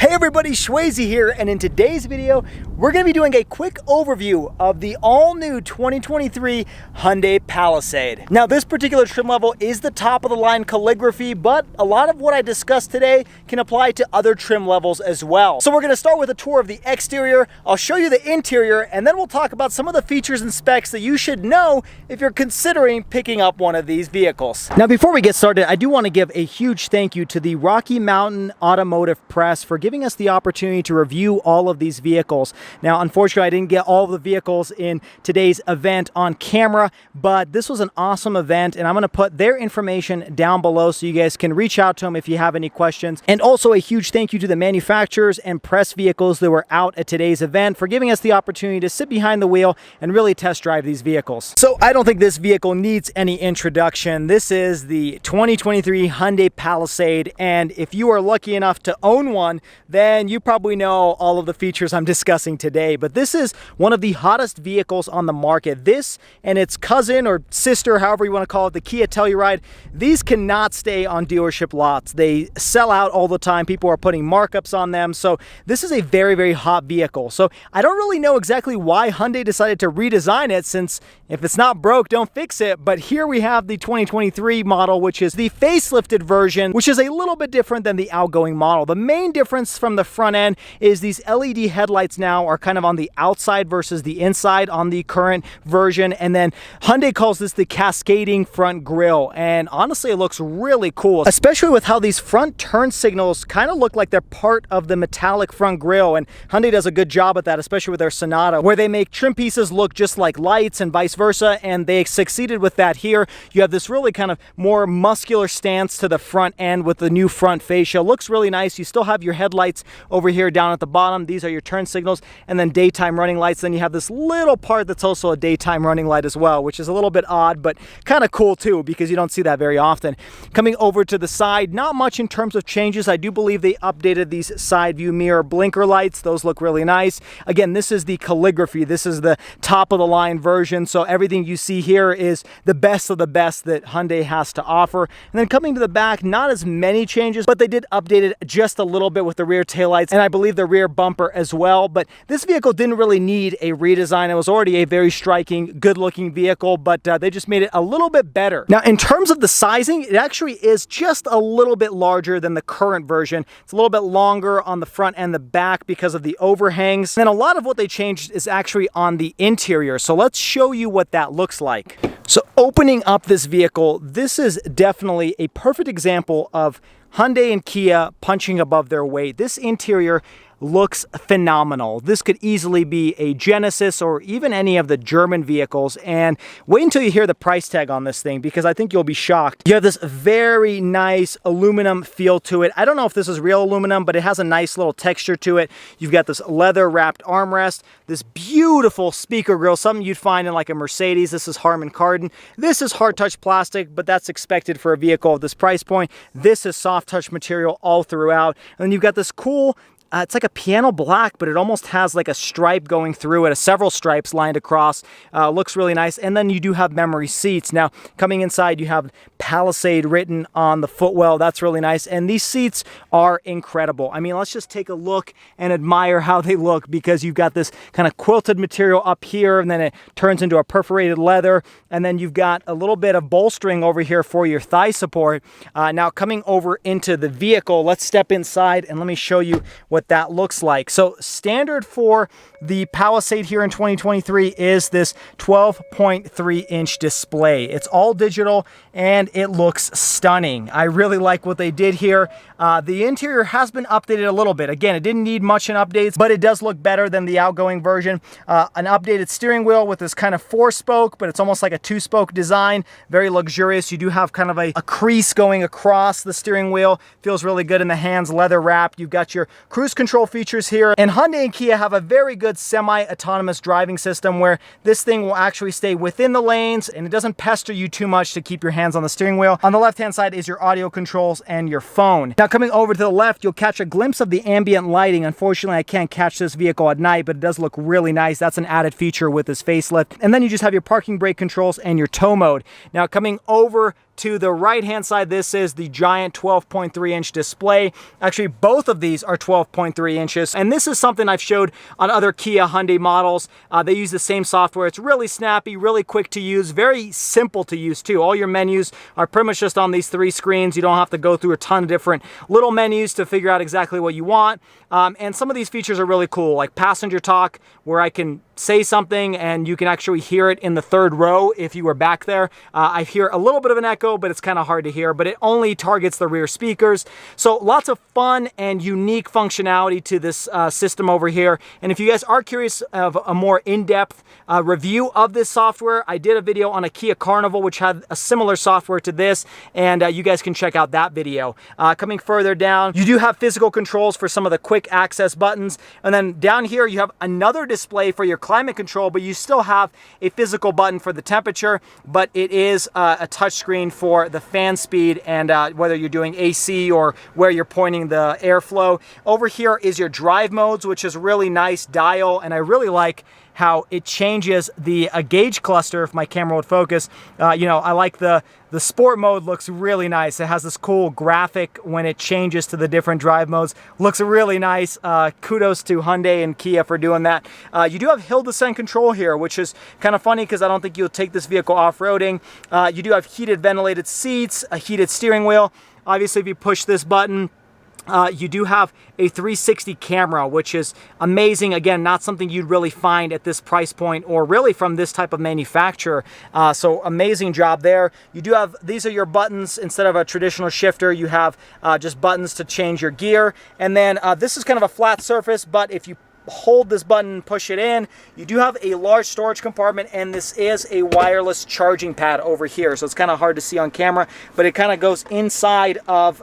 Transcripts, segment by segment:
Hey everybody, Shwazy here, and in today's video, we're going to be doing a quick overview of the all-new 2023 Hyundai Palisade. Now, this particular trim level is the top-of-the-line calligraphy, but a lot of what I discussed today can apply to other trim levels as well. So we're going to start with a tour of the exterior, I'll show you the interior, and then we'll talk about some of the features and specs that you should know if you're considering picking up one of these vehicles. Now, before we get started, I do want to give a huge thank you to the Rocky Mountain Automotive Press for giving us the opportunity to review all of these vehicles. Now, unfortunately, I didn't get all of the vehicles in today's event on camera, but this was an awesome event, and I'm going to put their information down below so you guys can reach out to them if you have any questions. And also a huge thank you to the manufacturers and press vehicles that were out at today's event for giving us the opportunity to sit behind the wheel and really test drive these vehicles. So I don't think this vehicle needs any introduction. This is the 2023 Hyundai Palisade, and if you are lucky enough to own one, then you probably know all of the features I'm discussing today. But this is one of the hottest vehicles on the market. This and its cousin or sister, however you want to call it, the Kia Telluride, these cannot stay on dealership lots. They sell out all the time. People are putting markups on them. So this is a very, very hot vehicle. So I don't really know exactly why Hyundai decided to redesign it, since if it's not broke, don't fix it. But here we have the 2023 model, which is the facelifted version, which is a little bit different than the outgoing model. The main difference from the front end is these LED headlights now are kind of on the outside versus the inside on the current version. And then Hyundai calls this the cascading front grille. And honestly, it looks really cool, especially with how these front turn signals kind of look like they're part of the metallic front grille. And Hyundai does a good job at that, especially with their Sonata, where they make trim pieces look just like lights and vice versa. And they succeeded with that here. You have this really kind of more muscular stance to the front end with the new front fascia. Looks really nice. You still have your headlights over here down at the bottom. These are your turn signals, and then daytime running lights. Then you have this little part that's also a daytime running light as well, which is a little bit odd, but kind of cool too, because you don't see that very often. Coming over to the side, not much in terms of changes. I do believe they updated these side view mirror blinker lights. Those look really nice. Again, this is the calligraphy. This is the top of the line version. So everything you see here is the best of the best that Hyundai has to offer. And then coming to the back, not as many changes, but they did update it just a little bit with the rear taillights, and I believe the rear bumper as well. But this vehicle didn't really need a redesign. It was already a very striking, good-looking vehicle, but they just made it a little bit better. Now, in terms of the sizing, it actually is just a little bit larger than the current version. It's a little bit longer on the front and the back because of the overhangs. And a lot of what they changed is actually on the interior. So let's show you what that looks like. So opening up this vehicle, this is definitely a perfect example of Hyundai and Kia punching above their weight. This interior looks phenomenal. This could easily be a Genesis or even any of the German vehicles. And wait until you hear the price tag on this thing, because I think you'll be shocked. You have this very nice aluminum feel to it. I don't know if this is real aluminum, but it has a nice little texture to it. You've got this leather wrapped armrest, this beautiful speaker grille, something you'd find in like a Mercedes. This is Harman Kardon. This is hard touch plastic, but that's expected for a vehicle of this price point. This is soft touch material all throughout. And then you've got this cool, it's like a piano black, but it almost has like a stripe going through it, several stripes lined across. Looks really nice. And then you do have memory seats. Now, coming inside, you have Palisade written on the footwell. That's really nice. And these seats are incredible. I mean, let's just take a look and admire how they look, because you've got this kind of quilted material up here, and then it turns into a perforated leather. And then you've got a little bit of bolstering over here for your thigh support. Now, coming over into the vehicle, let's step inside and let me show you what that looks like. So standard for the Palisade here in 2023 is this 12.3 inch display. It's all digital and it looks stunning. I really like what they did here. The interior has been updated a little bit. Again, it didn't need much in updates, but it does look better than the outgoing version. An updated steering wheel with this kind of 4-spoke, but it's almost like a 2-spoke design. Very luxurious. You do have kind of a crease going across the steering wheel. Feels really good in the hands, leather wrapped. You've got your cruise control features here. And Hyundai and Kia have a very good semi-autonomous driving system where this thing will actually stay within the lanes and it doesn't pester you too much to keep your hands on the steering wheel. On the left-hand side is your audio controls and your phone. Now, coming over to the left, you'll catch a glimpse of the ambient lighting. Unfortunately, I can't catch this vehicle at night, but it does look really nice. That's an added feature with this facelift. And then you just have your parking brake controls and your tow mode. Now, coming over To the right-hand side, this is the giant 12.3-inch display. Actually, both of these are 12.3 inches. And this is something I've showed on other Kia Hyundai models. They use the same software. It's really snappy, really quick to use, very simple to use too. All your menus are pretty much just on these 3 screens. You don't have to go through a ton of different little menus to figure out exactly what you want. And some of these features are really cool, like passenger talk, where I can say something and you can actually hear it in the 3rd row if you were back there. I hear a little bit of an echo, but it's kind of hard to hear, but it only targets the rear speakers. So lots of fun and unique functionality to this system over here. And if you guys are curious of a more in-depth review of this software, I did a video on a Kia Carnival, which had a similar software to this, and you guys can check out that video. Coming further down, you do have physical controls for some of the quick access buttons. And then down here, you have another display for your climate control, but you still have a physical button for the temperature, but it is a touch screen for the fan speed and whether you're doing AC or where you're pointing the airflow. Over here is your drive modes, which is really nice dial, and I really like how it changes the gauge cluster. If my camera would focus, you know, I like the sport mode looks really nice. It has this cool graphic when it changes to the different drive modes. Looks really nice. Kudos to Hyundai and Kia for doing that. You do have hill descent control here, which is kind of funny because I don't think you'll take this vehicle off-roading. You do have heated ventilated seats, a heated steering wheel. Obviously, if you push this button, you do have a 360 camera, which is amazing. Again, not something you'd really find at this price point or really from this type of manufacturer. So amazing job there. You do have, these are your buttons. Instead of a traditional shifter, you have just buttons to change your gear. And then this is kind of a flat surface, but if you hold this button and push it in, you do have a large storage compartment, and this is a wireless charging pad over here, so it's kind of hard to see on camera, but it kind of goes inside of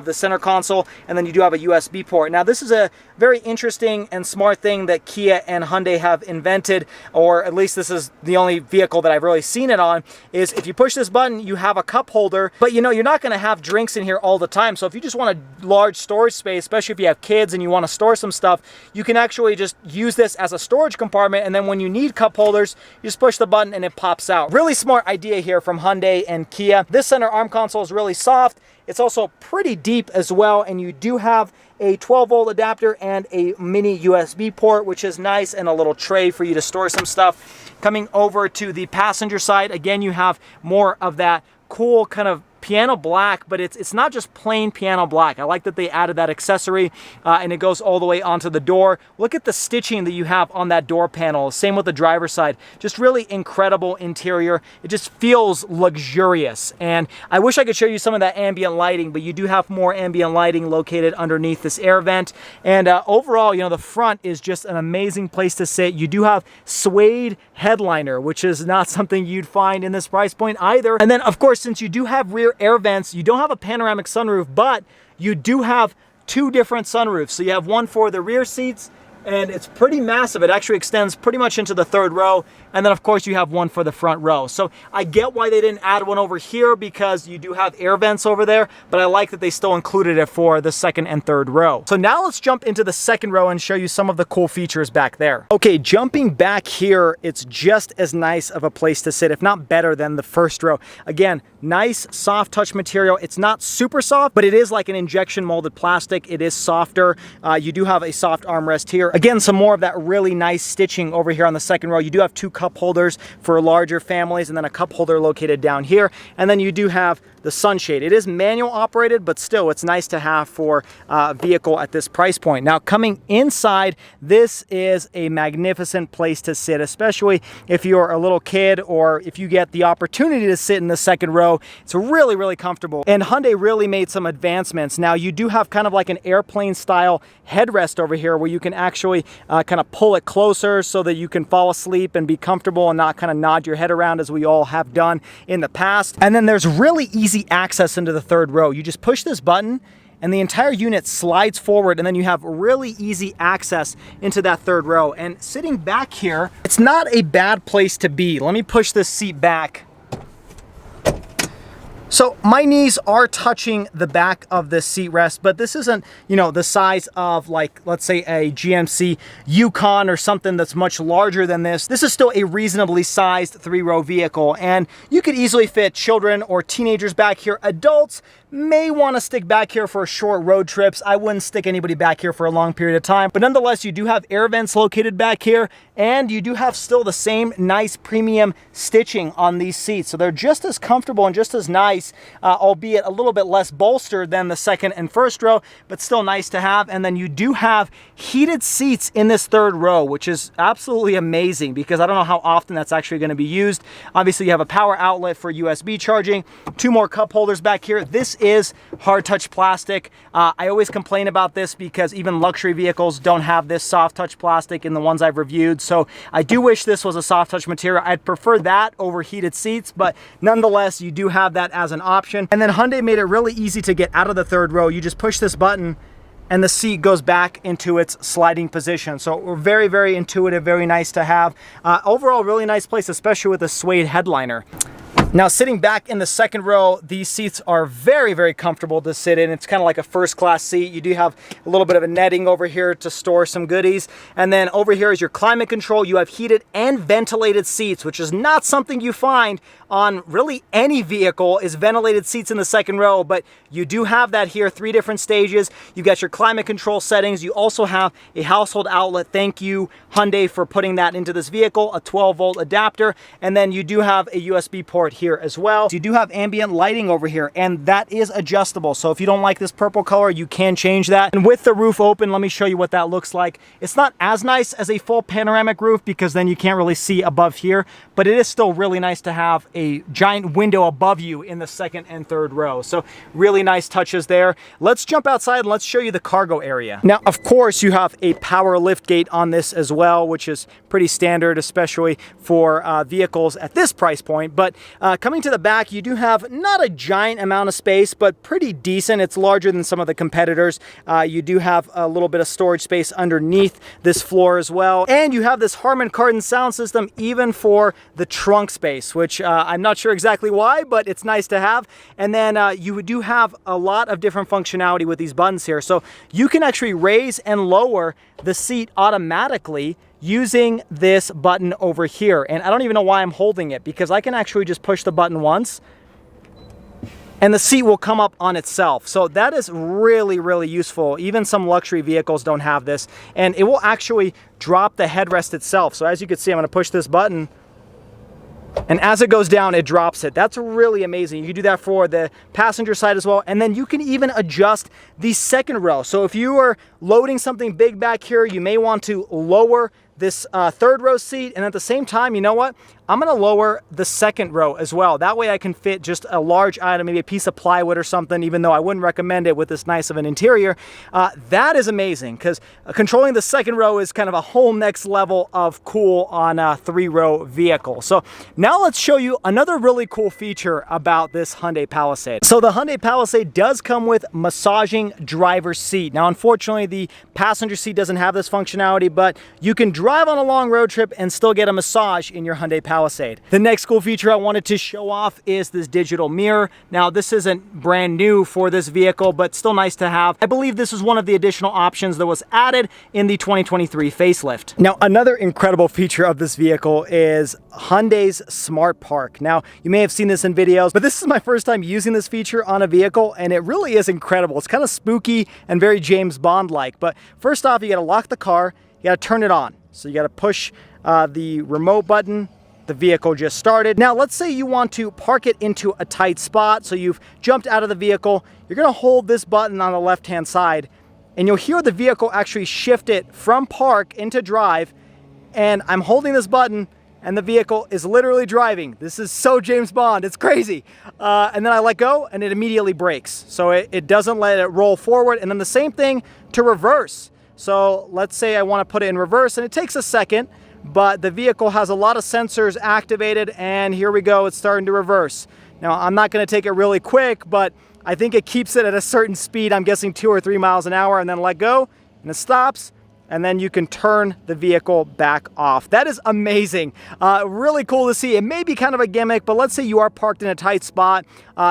the center console, and then you do have a USB port. Now this is a very interesting and smart thing that Kia and Hyundai have invented, or at least this is the only vehicle that I've really seen it on, is if you push this button, you have a cup holder, but you know, you're not going to have drinks in here all the time. So if you just want a large storage space, especially if you have kids and you want to store some stuff, you can actually just use this as a storage compartment, and then when you need cup holders, you just push the button and it pops out. Really smart idea here from Hyundai and Kia. This center arm console is really soft. It's also pretty deep as well, and you do have a 12-volt adapter and a mini USB port, which is nice, and a little tray for you to store some stuff. Coming over to the passenger side, again, you have more of that cool kind of piano black, but it's not just plain piano black. I like that they added that accessory, and it goes all the way onto the door. Look at the stitching that you have on that door panel. Same with the driver's side. Just really incredible interior. It just feels luxurious, and I wish I could show you some of that ambient lighting, but you do have more ambient lighting located underneath this air vent. And overall, you know, the front is just an amazing place to sit. You do have suede headliner, which is not something you'd find in this price point either. And then, of course, since you do have rear air vents, you don't have a panoramic sunroof, but you do have 2 different sunroofs. So you have one for the rear seats, and it's pretty massive. It actually extends pretty much into the 3rd row. And then of course you have one for the front row. So I get why they didn't add one over here, because you do have air vents over there, but I like that they still included it for the 2nd and 3rd row. So now let's jump into the 2nd row and show you some of the cool features back there. Okay, jumping back here, it's just as nice of a place to sit, if not better than the 1st row. Again, nice soft touch material. It's not super soft, but it is like an injection molded plastic. It is softer. You do have a soft armrest here. Again, some more of that really nice stitching over here on the 2nd row. You do have 2 cup holders for larger families, and then a cup holder located down here. And then you do have the sunshade. It is manual operated, but still it's nice to have for a vehicle at this price point. Now coming inside, this is a magnificent place to sit, especially if you're a little kid or if you get the opportunity to sit in the 2nd row. It's really, really comfortable. And Hyundai really made some advancements. Now you do have kind of like an airplane style headrest over here where you can actually kind of pull it closer so that you can fall asleep and be comfortable and not kind of nod your head around as we all have done in the past. And then there's really easy access into the 3rd row. You just push this button and the entire unit slides forward, and then you have really easy access into that 3rd row. And sitting back here, it's not a bad place to be. Let me push this seat back. So my knees are touching the back of this seat rest, but this isn't, you know, the size of, like, let's say a GMC Yukon or something that's much larger than this. This is still a reasonably sized 3-row vehicle, and you could easily fit children or teenagers back here. Adults may want to stick back here for short road trips. I wouldn't stick anybody back here for a long period of time, but nonetheless, you do have air vents located back here, and you do have still the same nice premium stitching on these seats. So they're just as comfortable and just as nice, albeit a little bit less bolstered than the second and first row, but still nice to have. And then you do have heated seats in this 3rd row, which is absolutely amazing because I don't know how often that's actually going to be used. Obviously, you have a power outlet for USB charging, 2 more cup holders back here. This is hard touch plastic. I always complain about this because even luxury vehicles don't have this soft touch plastic in the ones I've reviewed. So I do wish this was a soft touch material. I'd prefer that over heated seats, but nonetheless, you do have that as an option. And then Hyundai made it really easy to get out of the 3rd row. You just push this button and the seat goes back into its sliding position. So very, very intuitive, very nice to have. Overall, really nice place, especially with a suede headliner. Now, sitting back in the 2nd row, these seats are very, very comfortable to sit in. It's kind of like a first-class seat. You do have a little bit of a netting over here to store some goodies. And then over here is your climate control. You have heated and ventilated seats, which is not something you find on really any vehicle, is ventilated seats in the 2nd row, but you do have that here, 3 different stages. You've got your climate control settings. You also have a household outlet. Thank you, Hyundai, for putting that into this vehicle, a 12-volt adapter. And then you do have a USB port here as well. So you do have ambient lighting over here, and that is adjustable. So if you don't like this purple color, you can change that. And with the roof open, let me show you what that looks like. It's not as nice as a full panoramic roof because then you can't really see above here, but it is still really nice to have a giant window above you in the 2nd and 3rd row. So really nice touches there. Let's jump outside and let's show you the cargo area. Now, of course, you have a power lift gate on this as well, which is pretty standard, especially for vehicles at this price point. But coming to the back, you do have not a giant amount of space, but pretty decent. It's larger than some of the competitors. You do have a little bit of storage space underneath this floor as well. And you have this Harman Kardon sound system even for the trunk space, which I'm not sure exactly why, but it's nice to have. And then you do have a lot of different functionality with these buttons here. So you can actually raise and lower the seat automatically using this button over here. And I don't even know why I'm holding it because I can actually just push the button once and the seat will come up on itself. So that is really, really useful. Even some luxury vehicles don't have this, and it will actually drop the headrest itself. So as you can see, I'm gonna push this button, and as it goes down, it drops it. That's really amazing. You can do that for the passenger side as well. And then you can even adjust the 2nd row. So if you are loading something big back here, you may want to lower this 3rd row seat, and at the same time, you know what? I'm gonna lower the 2nd row as well. That way I can fit just a large item, maybe a piece of plywood or something, even though I wouldn't recommend it with this nice of an interior. That is amazing because controlling the 2nd row is kind of a whole next level of cool on a 3-row vehicle. So now let's show you another really cool feature about this Hyundai Palisade. So the Hyundai Palisade does come with massaging driver's seat. Now, unfortunately, the passenger seat doesn't have this functionality, but you can drive on a long road trip and still get a massage in your Hyundai Palisade. The next cool feature I wanted to show off is this digital mirror. Now, this isn't brand new for this vehicle, but still nice to have. I believe this is one of the additional options that was added in the 2023 facelift. Now, another incredible feature of this vehicle is Hyundai's Smart Park. Now, you may have seen this in videos, but this is my first time using this feature on a vehicle, and it really is incredible. It's kind of spooky and very James Bond-like. But first off, you gotta lock the car, you gotta turn it on. So you gotta push the remote button. The vehicle just started. Now, let's say you want to park it into a tight spot. So you've jumped out of the vehicle. You're gonna hold this button on the left-hand side, and you'll hear the vehicle actually shift it from park into drive. And I'm holding this button, and the vehicle is literally driving. This is so James Bond, it's crazy. And then I let go, and it immediately brakes. So it doesn't let it roll forward. And then the same thing to reverse. So let's say I wanna put it in reverse, and it takes a second, but the vehicle has a lot of sensors activated, and here we go, it's starting to reverse. Now, I'm not gonna take it really quick, but I think it keeps it at a certain speed, I'm guessing 2 or 3 miles an hour, and then let go, and it stops, and then you can turn the vehicle back off. That is amazing. Really cool to see. It may be kind of a gimmick, but let's say you are parked in a tight spot.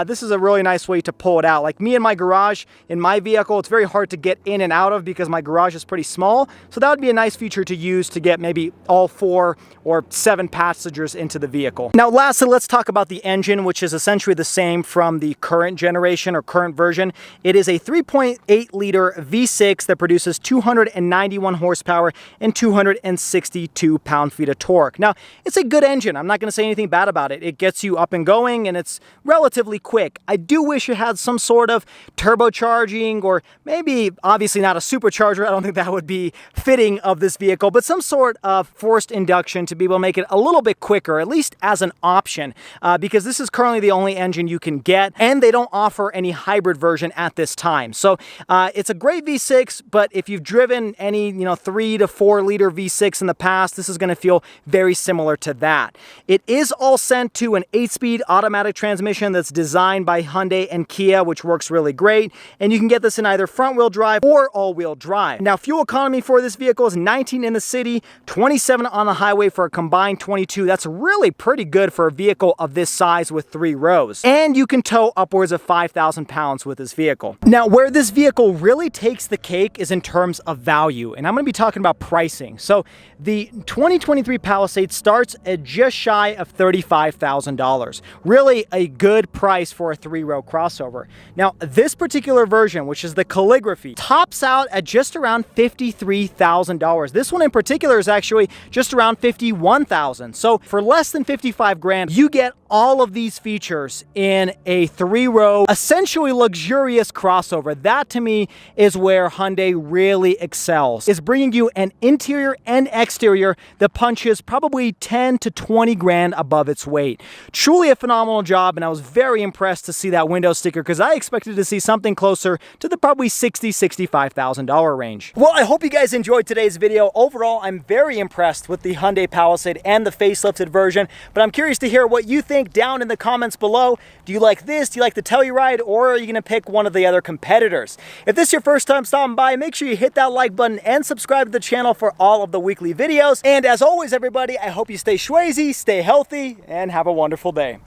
This is a really nice way to pull it out. Like me in my garage, in my vehicle, it's very hard to get in and out of because my garage is pretty small. So that would be a nice feature to use to get maybe all 4 or 7 passengers into the vehicle. Now, lastly, let's talk about the engine, which is essentially the same from the current generation or current version. It is a 3.8 liter V6 that produces 291 horsepower and 262 pound-feet of torque. Now, it's a good engine. I'm not going to say anything bad about it. It gets you up and going, and it's relatively quick. I do wish it had some sort of turbocharging, or maybe, obviously not a supercharger. I don't think that would be fitting of this vehicle, but some sort of forced induction to be able to make it a little bit quicker, at least as an option, because this is currently the only engine you can get, and they don't offer any hybrid version at this time. So it's a great V6, but if you've driven any 3 to 4 liter V6 in the past, this is going to feel very similar to that. It is all sent to an 8-speed automatic transmission that's designed by Hyundai and Kia, which works really great, and you can get this in either front-wheel drive or all-wheel drive. Now, fuel economy for this vehicle is 19 in the city, 27 on the highway for a combined 22. That's really pretty good for a vehicle of this size with 3 rows. And you can tow upwards of 5,000 pounds with this vehicle. Now, where this vehicle really takes the cake is in terms of value, and I'm going to be talking about pricing. So the 2023 Palisade starts at just shy of $35,000. Really a good price for a 3-row crossover. Now, this particular version, which is the Calligraphy, tops out at just around $53,000. This one in particular is actually just around $51,000. So for less than 55 grand, you get all of these features in a 3-row, essentially luxurious crossover. That to me is where Hyundai really excels, is bringing you an interior and exterior that punches probably 10 to 20 grand above its weight. Truly a phenomenal job, and I was very impressed to see that window sticker because I expected to see something closer to the probably $60,000, $65,000 range. Well, I hope you guys enjoyed today's video. Overall, I'm very impressed with the Hyundai Palisade and the facelifted version, but I'm curious to hear what you think down in the comments below. Do you like this? Do you like the Telluride? Or are you going to pick one of the other competitors? If this is your first time stopping by, make sure you hit that like button and subscribe to the channel for all of the weekly videos. And as always, everybody, I hope you stay schwazy, stay healthy, and have a wonderful day.